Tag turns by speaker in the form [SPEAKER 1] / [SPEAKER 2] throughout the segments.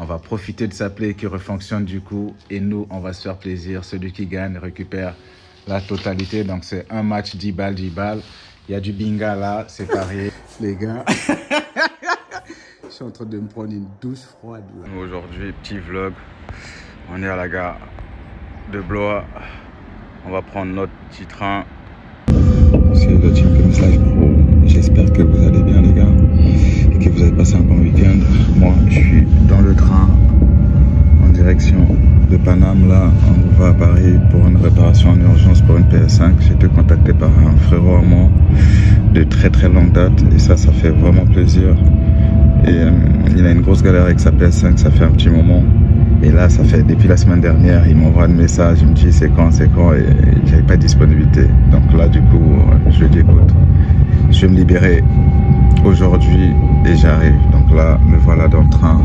[SPEAKER 1] On va profiter de sa play qui refonctionne du coup. Et nous, on va se faire plaisir. Celui qui gagne récupère la totalité. Donc, c'est un match 10 balles, 10 balles. Il y a du binga là, c'est parié. Les gars, je suis en train de me prendre une douche froide. Aujourd'hui, petit vlog. On est à la gare de Blois. On va prendre notre petit train. C'est le Team Famous Life Pro. J'espère que vous allez bien les gars et que vous avez passé un bon week-end. Moi, je suis dans le train en direction de Paname. Là, on va à Paris pour une réparation en urgence pour une PS5. J'ai été contacté par un frérot à moi de très longue date et ça fait vraiment plaisir. Et il a une grosse galère avec sa PS5, ça fait un petit moment. Et là, ça fait depuis la semaine dernière, il m'envoie un message, il me dit c'est quand, et j'avais pas de disponibilité. Donc là, du coup, je lui dis écoute, je vais me libérer aujourd'hui et j'arrive. Donc là, me voilà dans le train.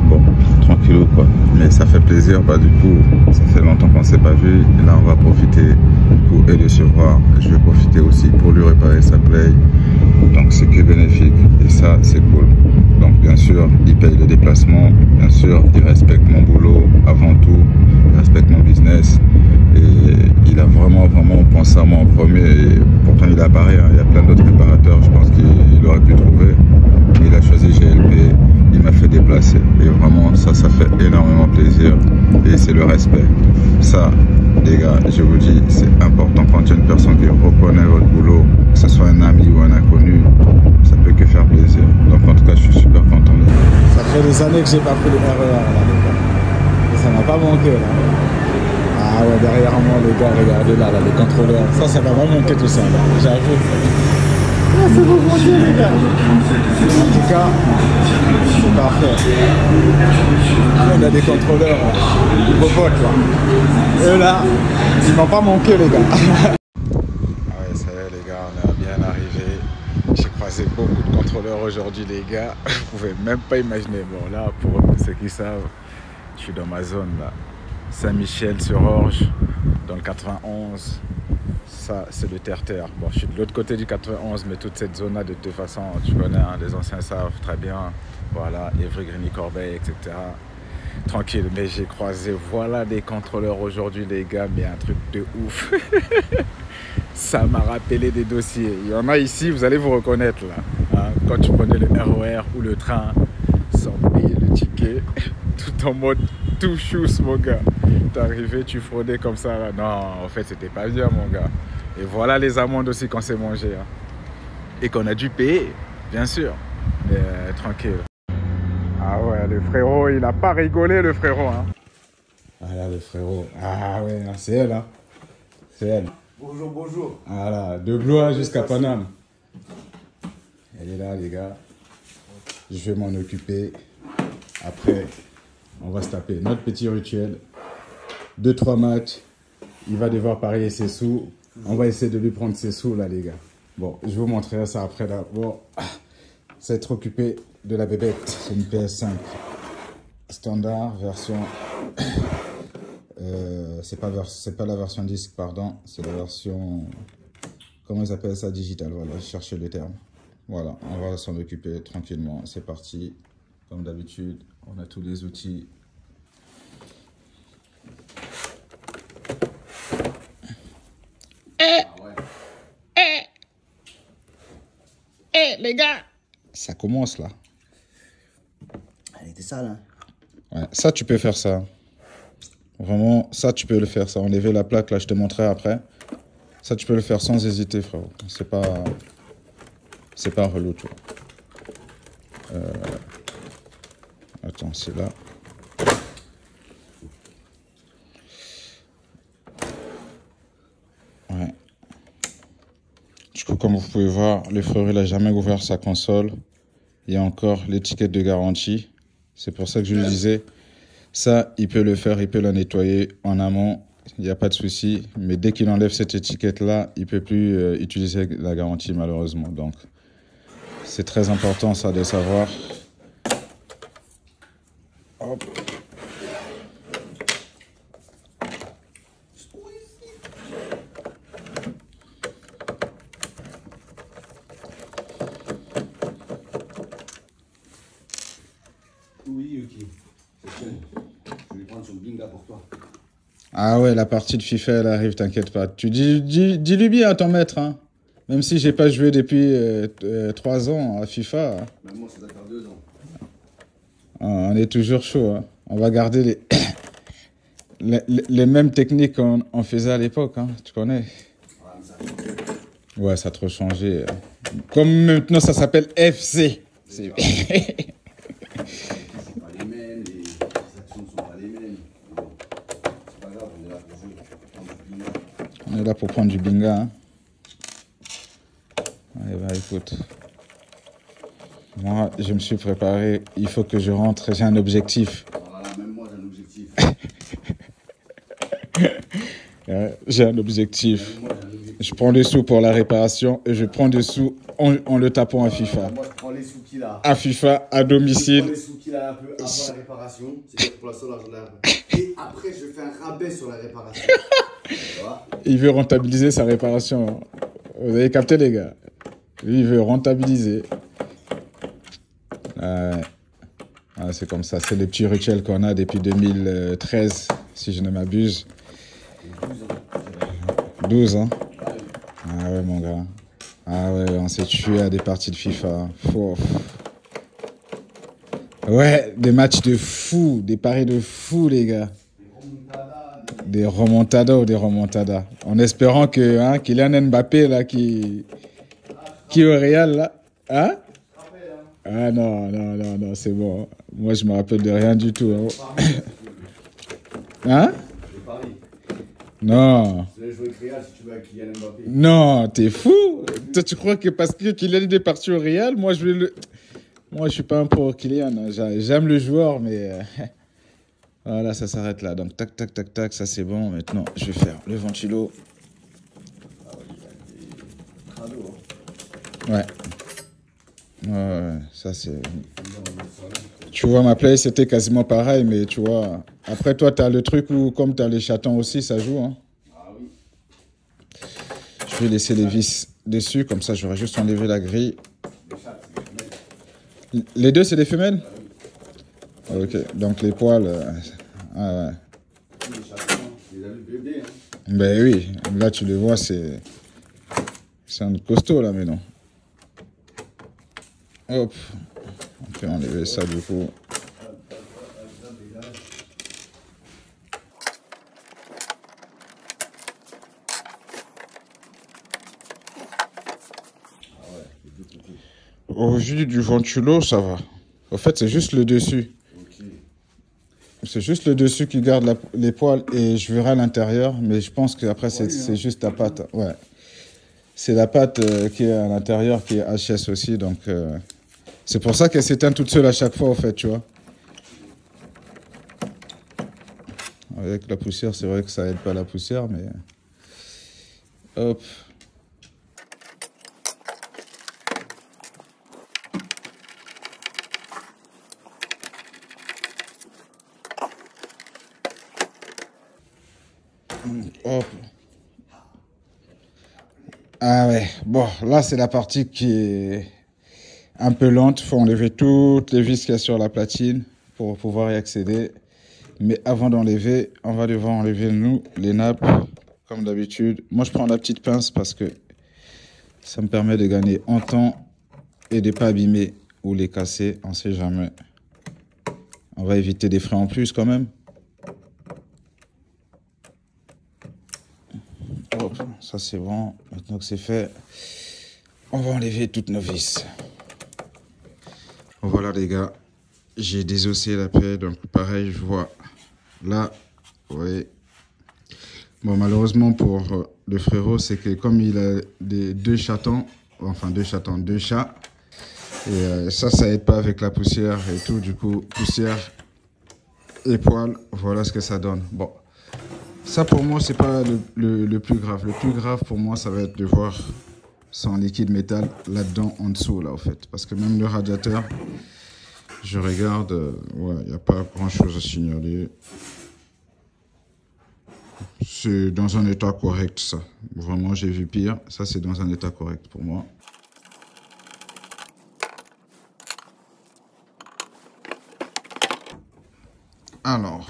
[SPEAKER 1] Bon, tranquillou quoi. Mais ça fait plaisir, bah du coup, ça fait longtemps qu'on s'est pas vu. Et là, on va profiter pour le se voir. Je vais profiter aussi pour lui réparer sa play. Donc c'est que bénéfique et ça, c'est cool. Donc bien sûr, il paye les déplacements, bien sûr, il respecte mon boulot avant tout, il respecte mon business et il a vraiment pensé à moi en premier. Et pourtant il a Paris, hein. Il y a plein d'autres réparateurs, je pense qu'il aurait pu trouver. Mais il a choisi GLP, il m'a fait déplacer et vraiment ça fait énormément plaisir et c'est le respect. Ça, les gars, je vous dis, c'est important quand il y a une personne qui reconnaît votre boulot, que ce soit un ami ou un inconnu, ça peut que faire plaisir. Donc en tout cas, je suis super content. Ça fait des années que j'ai pas pris le RER là, les gars. Et ça m'a pas manqué là. Ah ouais, derrière moi, les gars, regardez là, les contrôleurs. Ça m'a pas manqué tout ça, j'avoue. Ah, c'est bon, mon Dieu, les gars. En tout cas, c'est parfait. On a des contrôleurs, vos potes là. Eux là, ils m'ont pas manqué, les gars. Ah ouais, ça y est, les gars, on est bien arrivé. J'ai croisé beaucoup de contrôleurs aujourd'hui, les gars. Vous pouvez même pas imaginer. Bon, là, pour ceux qui savent, je suis dans ma zone là. Saint-Michel-sur-Orge, dans le 91. Ça, c'est le terre-terre. Bon, je suis de l'autre côté du 91, mais toute cette zone-là, de toute façon, tu connais, hein, les anciens savent très bien. Voilà, Évry, Grigny, Corbeil, etc. Tranquille, mais j'ai croisé, voilà, des contrôleurs aujourd'hui, les gars, mais un truc de ouf. Ça m'a rappelé des dossiers. Il y en a ici, vous allez vous reconnaître, là. Hein, quand tu prenais le RER ou le train, sans payer le ticket, tout en mode tout chousse, mon gars. T'es arrivé, tu fraudais comme ça, là. Non, en fait, c'était pas bien, mon gars. Et voilà les amendes aussi qu'on s'est mangé. Hein. Et qu'on a dû payer, bien sûr. Mais tranquille. Ah ouais, le frérot, il a pas rigolé, le frérot. Hein. Ah là, le frérot. Ah ouais, c'est elle, hein. C'est elle.
[SPEAKER 2] Bonjour, bonjour.
[SPEAKER 1] Voilà, de Blois jusqu'à Paname. Elle est là, les gars. Je vais m'en occuper. Après, on va se taper notre petit rituel. 2-3 matchs. Il va devoir parier ses sous. On va essayer de lui prendre ses sous, là, les gars. Bon, je vous montrerai ça après, là. Bon, c'est être occupé de la bébête. C'est une PS5. Standard, version... c'est pas la version disque, pardon. C'est la version... Comment ils appellent ça? Digital, voilà. Je cherchais le terme. Voilà, on va s'en occuper tranquillement. C'est parti. Comme d'habitude, on a tous les outils. Les gars, ça commence là.
[SPEAKER 2] Elle était sale, hein.
[SPEAKER 1] Ouais, ça tu peux faire ça. Vraiment, ça tu peux le faire, ça. Enlever la plaque là, je te montrerai après. Ça tu peux le faire sans hésiter, frérot. C'est pas relou, tu vois. Attends, c'est là. Ouais. Du coup, comme vous pouvez voir, le frérot, il n'a jamais ouvert sa console. Il y a encore l'étiquette de garantie. C'est pour ça que je lui disais, ça, il peut le faire, il peut la nettoyer en amont. Il n'y a pas de souci. Mais dès qu'il enlève cette étiquette-là, il ne peut plus utiliser la garantie, malheureusement. Donc, c'est très important, ça, de savoir. Hop.
[SPEAKER 2] Oui, ok. C'est bon. Je vais prendre son binga pour toi.
[SPEAKER 1] Ah ouais, la partie de FIFA, elle arrive, t'inquiète pas. Tu dis-lui bien à ton maître, hein. Même si j'ai pas joué depuis 3 ans à FIFA.
[SPEAKER 2] Même moi, ça doit faire 2 ans.
[SPEAKER 1] On est toujours chaud, hein. On va garder les mêmes techniques qu'on faisait à l'époque, hein. Tu connais?
[SPEAKER 2] Ah, mais ça a changé.
[SPEAKER 1] Ouais, ça a trop changé. Comme maintenant, ça s'appelle FC.
[SPEAKER 2] C'est pas les mêmes, les actions ne sont pas les mêmes. Bon, c'est pas grave, on est là pour jouer. Prendre du binga.
[SPEAKER 1] On est là pour prendre du binga, hein. Allez, bah écoute. Moi, je me suis préparé. Il faut que je rentre. J'ai un objectif.
[SPEAKER 2] Voilà, même moi, j'ai un objectif.
[SPEAKER 1] J'ai un objectif.
[SPEAKER 2] Même moi, j'ai un objectif.
[SPEAKER 1] Je prends des sous pour la réparation et je prends des sous en le tapant à FIFA.
[SPEAKER 2] Moi, je prends les sous qu'il a.
[SPEAKER 1] À FIFA, à
[SPEAKER 2] Je
[SPEAKER 1] domicile.
[SPEAKER 2] prends les sous qu'il a un peu avant la réparation. C'est pour la seule argent de la réparation. Et après, je fais un rabais sur la réparation. Tu vois?
[SPEAKER 1] Il veut rentabiliser sa réparation. Vous avez capté, les gars? Lui, il veut rentabiliser. Ah, c'est comme ça. C'est les petits rituels qu'on a depuis 2013, si je ne m'abuse. 12 ans. Ah ouais, mon gars. Ah ouais, on s'est tué à des parties de FIFA. Fou. Ouais, des matchs de fou, des paris de fou, les gars. Des remontadas ou des remontadas. En espérant que Kylian Mbappé, là, qui est au Real, là. Hein? Ah non, c'est bon. Moi, je me rappelle de rien du tout. Hein? Non.
[SPEAKER 2] Je vais jouer avec Real si tu veux avec Kylian Mbappé.
[SPEAKER 1] Non, t'es fou. Toi, tu crois que parce que Kylian est parti au Real, moi, je suis pas un pour Kylian, hein. J'aime le joueur, mais voilà, ça s'arrête là. Donc, tac, tac, tac, tac, ça c'est bon. Maintenant, je vais faire le ventilo. Ouais. Ouais, ça c'est... Tu vois, ma play, c'était quasiment pareil, mais tu vois... Après, toi, t'as le truc où, comme t'as les chatons aussi, ça joue, hein.
[SPEAKER 2] Ah oui.
[SPEAKER 1] Je vais laisser les vis dessus, comme ça, j'aurai juste enlevé la grille. Les deux, c'est des femelles? Ok, donc les poils... ah ouais.
[SPEAKER 2] Les chatons, les as vu bébés, hein.
[SPEAKER 1] Ben oui, là, tu les vois, c'est un costaud, là, mais non. Hop, on peut enlever ça du coup. Au vu du ventulo, ça va. Au fait, c'est juste le dessus.
[SPEAKER 2] Ok.
[SPEAKER 1] C'est juste le dessus qui garde les poils et je verrai à l'intérieur, mais je pense qu'après, c'est juste la pâte. Ouais. C'est la pâte qui est à l'intérieur, qui est HS aussi, donc... c'est pour ça qu'elle s'éteint toute seule à chaque fois, en fait, tu vois. Avec la poussière, c'est vrai que ça aide pas la poussière, mais... Hop. Hop. Ah ouais, bon, là, c'est la partie qui est... un peu lente, il faut enlever toutes les vis qu'il y a sur la platine pour pouvoir y accéder. Mais avant d'enlever, on va devoir enlever, nous, les nappes, comme d'habitude. Moi, je prends la petite pince parce que ça me permet de gagner en temps et de ne pas abîmer ou les casser, on ne sait jamais. On va éviter des frais en plus quand même. Hop, ça c'est bon, maintenant que c'est fait, on va enlever toutes nos vis. Voilà les gars, j'ai désossé la paix, donc pareil, je vois là, vous voyez. Bon, malheureusement pour le frérot, c'est que comme il a deux chatons, enfin deux chats, et ça aide pas avec la poussière et tout, du coup, poussière et poils, voilà ce que ça donne. Bon, ça pour moi, c'est pas le plus grave. Le plus grave pour moi, ça va être de voir son liquide métal là-dedans, en dessous, là, en fait. Parce que même le radiateur, je regarde, ouais, il n'y a pas grand-chose à signaler. C'est dans un état correct, ça. Vraiment, j'ai vu pire. Ça, c'est dans un état correct pour moi. Alors,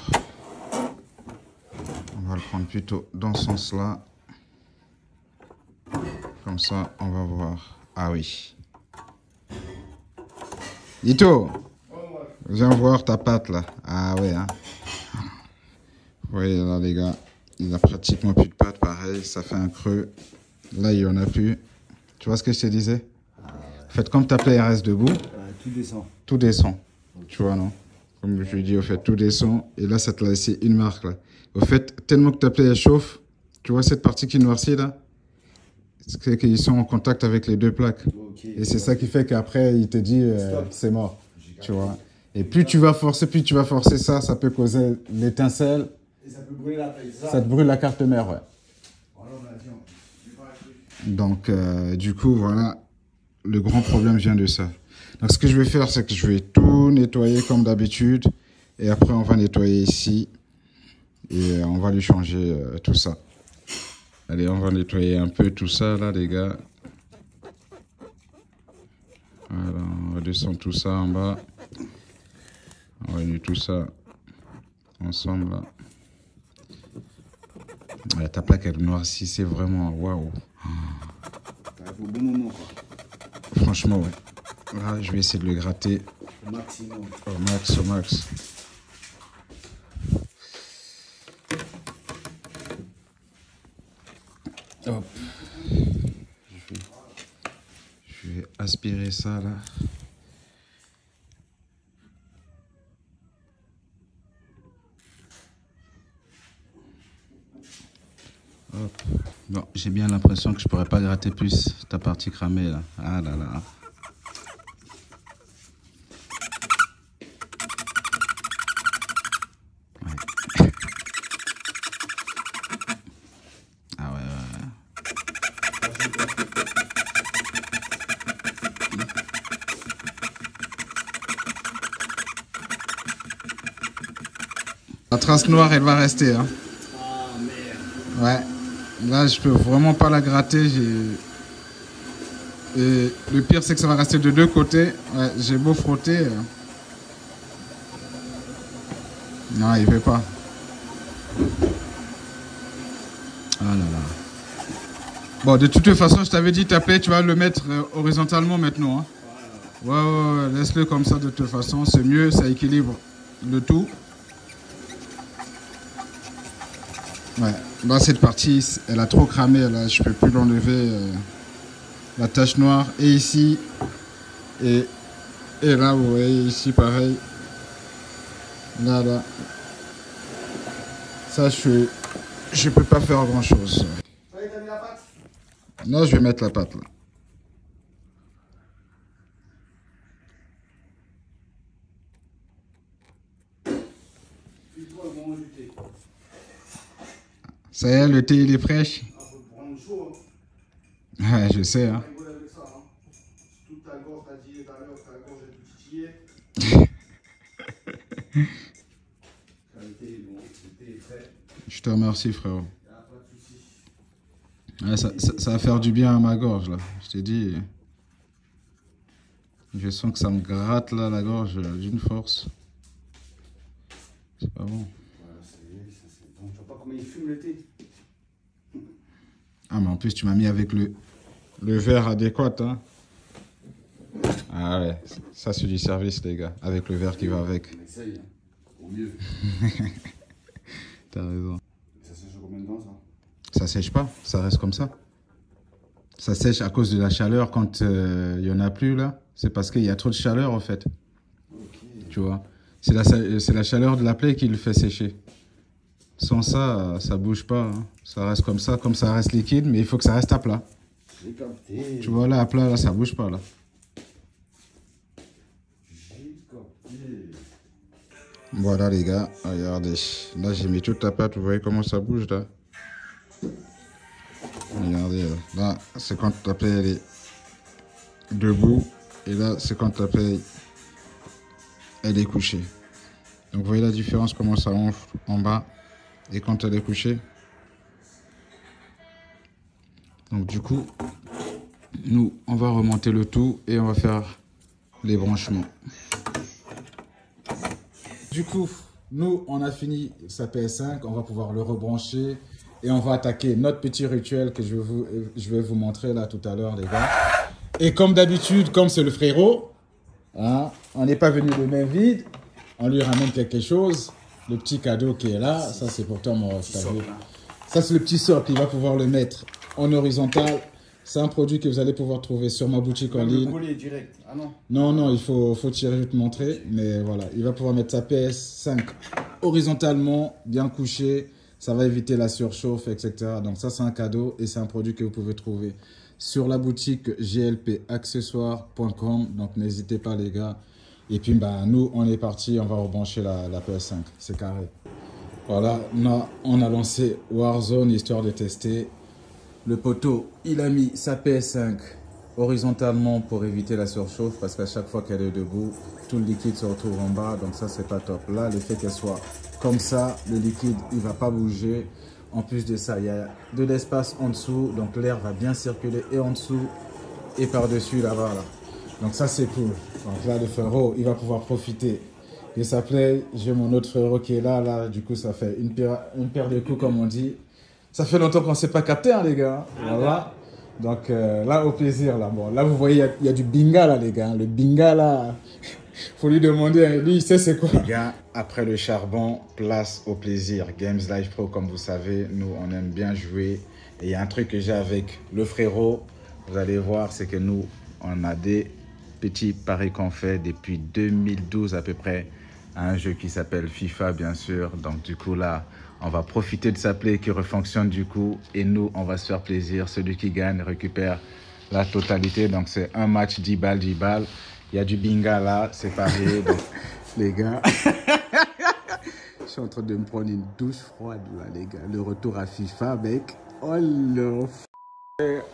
[SPEAKER 1] on va le prendre plutôt dans ce sens-là. Comme ça, on va voir. Ah oui. Ito, viens voir ta pâte là. Ah ouais, hein. Vous voyez là les gars, il a pratiquement plus de pâte, pareil, ça fait un creux. Là, il n'y en a plus. Tu vois ce que je te disais? Faites comme ta plaie reste debout.
[SPEAKER 2] Tout descend.
[SPEAKER 1] Tout descend. Tu vois, non? Comme je dis, au fait, tout descend. Et là, ça te l'a laissé une marque là. Au fait, tellement que ta plaie elle chauffe, tu vois cette partie qui noircit là? C'est qu'ils sont en contact avec les deux plaques.
[SPEAKER 2] Okay.
[SPEAKER 1] Et c'est ça qui fait qu'après, il te dit c'est mort. Tu vois? Et plus tu vas forcer ça, ça peut causer l'étincelle.
[SPEAKER 2] Et ça peut brûler la plaie.
[SPEAKER 1] Ça te brûle la carte mère, ouais. Donc, du coup, voilà, le grand problème vient de ça. Donc, ce que je vais faire, c'est que je vais tout nettoyer comme d'habitude. Et après, on va nettoyer ici. Et on va lui changer tout ça. Allez, on va nettoyer un peu tout ça, là, les gars. Voilà, on va descendre tout ça en bas. On va unir tout ça ensemble, là. Ouais, ta plaque, elle noircit, c'est vraiment waouh.
[SPEAKER 2] Au bon moment, quoi.
[SPEAKER 1] Franchement, ouais. Là, je vais essayer de le gratter.
[SPEAKER 2] Au maximum.
[SPEAKER 1] Au max, au max. Hop. Je vais aspirer ça, là. Hop. Bon, j'ai bien l'impression que je pourrais pas gratter plus ta partie cramée, là. Ah là là. La trace noire, elle va rester. Hein.
[SPEAKER 2] Ah merde.
[SPEAKER 1] Ouais. Là, je peux vraiment pas la gratter. Et le pire, c'est que ça va rester de deux côtés. Ouais, j'ai beau frotter. Non, il veut pas. Ah là là. Bon, de toute façon, je t'avais dit taper, tu vas le mettre horizontalement maintenant. Hein. Ouais, laisse-le comme ça de toute façon. C'est mieux, ça équilibre le tout. Ouais, là cette partie, elle a trop cramé, là, je peux plus l'enlever, la tache noire, et ici, et là, vous voyez, ici, pareil, là, ça, je peux pas faire grand chose.
[SPEAKER 2] Ça y est, t'as mis la pâte?
[SPEAKER 1] Non, je vais mettre la pâte, là.
[SPEAKER 2] File-toi le moment du thé.
[SPEAKER 1] Ça y est, le thé, il est fraîche.
[SPEAKER 2] Ah, faut le prendre chaud, hein.
[SPEAKER 1] Ouais, je sais, hein.
[SPEAKER 2] Rigole avec ça, hein. Toute ta gorge, t'as dit tout à l'heure, ta gorge est tout titillée. Le thé est bon, le thé est frais.
[SPEAKER 1] Je te remercie, frérot.
[SPEAKER 2] Y a pas de soucis.
[SPEAKER 1] Ouais, ça va faire du bien à ma gorge, là. Je t'ai dit. Je sens que ça me gratte, là, la gorge, d'une force. C'est pas bon.
[SPEAKER 2] Voilà, ça y est, ça c'est bon. Tu vois pas comment il fume le thé?
[SPEAKER 1] Ah, mais en plus, tu m'as mis avec le verre adéquat, hein. Ah ouais, ça c'est du service, les gars. Avec le verre qui va avec.
[SPEAKER 2] On essaye, hein. Au mieux.
[SPEAKER 1] T'as raison.
[SPEAKER 2] Ça sèche combien de temps, ça?
[SPEAKER 1] Ça sèche pas, ça reste comme ça. Ça sèche à cause de la chaleur quand il y en a plus, là. C'est parce qu'il y a trop de chaleur, en fait.
[SPEAKER 2] Ok.
[SPEAKER 1] Tu vois. C'est la chaleur de la plaie qui le fait sécher. Sans ça, ça bouge pas. Hein. Ça reste comme ça reste liquide, mais il faut que ça reste à plat.
[SPEAKER 2] J'ai capté.
[SPEAKER 1] Tu vois, là, à plat, là, ça bouge pas, là.
[SPEAKER 2] J'ai capté.
[SPEAKER 1] Voilà, les gars, regardez. Là, j'ai mis toute la pâte, vous voyez comment ça bouge, là. Regardez, là, c'est quand la plaie, elle est debout. Et là, c'est quand la plaie, elle est couchée. Donc, vous voyez la différence, comment ça enfle en bas et quand elle est couchée. Donc, du coup, nous, on va remonter le tout et on va faire les branchements. Du coup, nous, on a fini sa PS5. On va pouvoir le rebrancher. Et on va attaquer notre petit rituel que je vais vous montrer là tout à l'heure, les gars. Et comme d'habitude, comme c'est le frérot, hein, on n'est pas venu les mains vides. On lui ramène quelque chose. Le petit cadeau qui est là, ça c'est pour toi, mon ref. Ça c'est le petit socle. Il va pouvoir le mettre en horizontal. C'est un produit que vous allez pouvoir trouver sur ma boutique en ligne.
[SPEAKER 2] Coller direct. Ah non.
[SPEAKER 1] Non, il faut tirer, je vais te montrer. Mais voilà, il va pouvoir mettre sa PS5 horizontalement, bien couché. Ça va éviter la surchauffe, etc. Donc ça, c'est un cadeau et c'est un produit que vous pouvez trouver sur la boutique glpaccessoires.com. Donc n'hésitez pas, les gars. Et puis, bah, nous, on est parti. On va rebrancher la PS5. C'est carré. Voilà, on a lancé Warzone, histoire de tester. Le poteau, il a mis sa PS5 horizontalement pour éviter la surchauffe. Parce qu'à chaque fois qu'elle est debout, tout le liquide se retrouve en bas. Donc ça, c'est pas top. Là, le fait qu'elle soit comme ça, le liquide, il va pas bouger. En plus de ça, il y a de l'espace en dessous. Donc l'air va bien circuler et en dessous et par-dessus là-bas. Là. Donc ça, c'est cool. Donc là, le frérot, il va pouvoir profiter de sa play. J'ai mon autre frérot qui est là. Là, du coup, ça fait une paire de coups, comme on dit. Ça fait longtemps qu'on ne s'est pas capté, hein, les gars. Voilà. Donc là, au plaisir. Là, bon, là vous voyez, il y a du binga, là, les gars. Le binga, là, faut lui demander. Lui, il sait c'est quoi. Les gars, après le charbon, place au plaisir. Games Live Pro, comme vous savez, nous, on aime bien jouer. Et il y a un truc que j'ai avec le frérot. Vous allez voir, c'est que nous, on a des petits paris qu'on fait depuis 2012 à peu près. Un jeu qui s'appelle FIFA, bien sûr. Donc, du coup, là, on va profiter de sa play qui refonctionne du coup. Et nous, on va se faire plaisir. Celui qui gagne récupère la totalité. Donc, c'est un match 10 balles, 10 balles. Il y a du binga là, c'est pareil. Donc, les gars, je suis en train de me prendre une douche froide là, les gars. Le retour à FIFA, mec. Oh,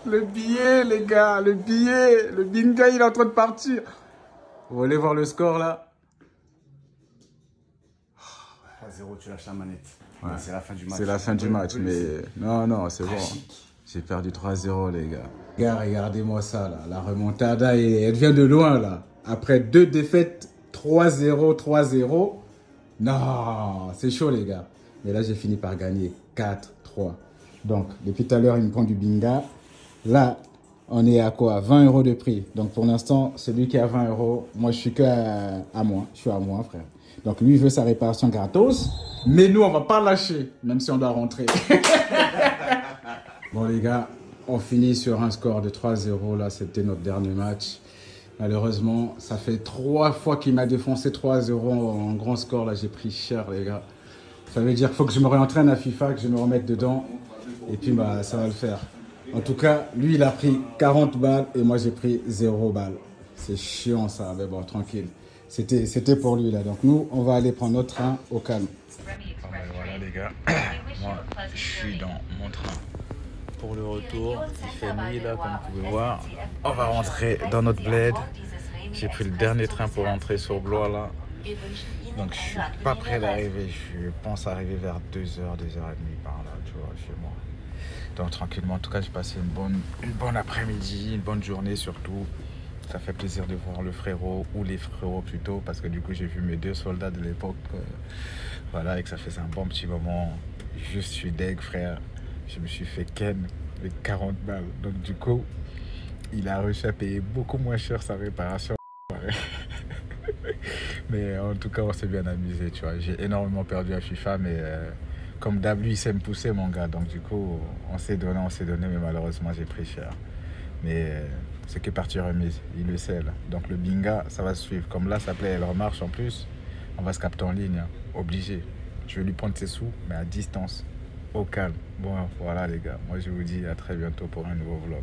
[SPEAKER 1] le billet, les gars, le billet. Le binga, il est en train de partir. Vous voulez voir le score là?
[SPEAKER 2] 3-0, tu lâches la manette.
[SPEAKER 1] Ouais.
[SPEAKER 2] C'est la fin du match.
[SPEAKER 1] C'est la fin du match, mais non, c'est bon. J'ai perdu 3-0, les gars. Gars, regardez-moi ça, là. La remontada, elle vient de loin, là. Après 2 défaites, 3-0, 3-0. Non, c'est chaud, les gars. Mais là, j'ai fini par gagner 4-3. Donc, depuis tout à l'heure, il me prend du binga. Là, on est à quoi? 20 € de prix. Donc, pour l'instant, celui qui a 20 €, moi, je suis qu'à moi. Je suis à moi, frère. Donc, lui, il veut sa réparation gratos. Mais nous, on va pas lâcher, même si on doit rentrer. Bon, les gars, on finit sur un score de 3-0. Là, c'était notre dernier match. Malheureusement, ça fait 3 fois qu'il m'a défoncé 3-0 en grand score. Là, j'ai pris cher, les gars. Ça veut dire qu'il faut que je me réentraîne à FIFA, que je me remette dedans. Et puis, bah, ça va le faire. En tout cas, lui, il a pris 40 balles et moi, j'ai pris 0 balles. C'est chiant, ça. Mais bon, tranquille. C'était pour lui, là. Donc, nous, on va aller prendre notre train au calme. Voilà, les gars. Moi, je suis dans mon train pour le retour. Il fait nuit, là, comme vous pouvez voir. On va rentrer dans notre bled. J'ai pris le dernier train pour rentrer sur Blois, là. Donc, je suis pas prêt d'arriver. Je pense arriver vers 2h, 2h30 par là, tu vois, chez moi. Donc, tranquillement. En tout cas, j'ai passé une bonne après-midi, une bonne journée surtout. Ça fait plaisir de voir le frérot, ou les frérots plutôt, parce que du coup, j'ai vu mes 2 soldats de l'époque. Voilà, et que ça faisait un bon petit moment. Je suis deg, frère. Je me suis fait ken avec 40 balles. Donc, du coup, il a réussi à payer beaucoup moins cher sa réparation. Mais en tout cas, on s'est bien amusé, tu vois. J'ai énormément perdu à FIFA, mais comme d'hab, lui, il sait me pousser, mon gars. Donc, du coup, on s'est donné, mais malheureusement, j'ai pris cher. Mais c'est que partie remise, il le sait, là. Donc, le binga, ça va suivre. Comme là, ça plaît, elle remarche en plus. On va se capter en ligne, hein. Obligé. Je vais lui prendre ses sous, mais à distance, au calme. Bon, voilà, les gars. Moi, je vous dis à très bientôt pour un nouveau vlog.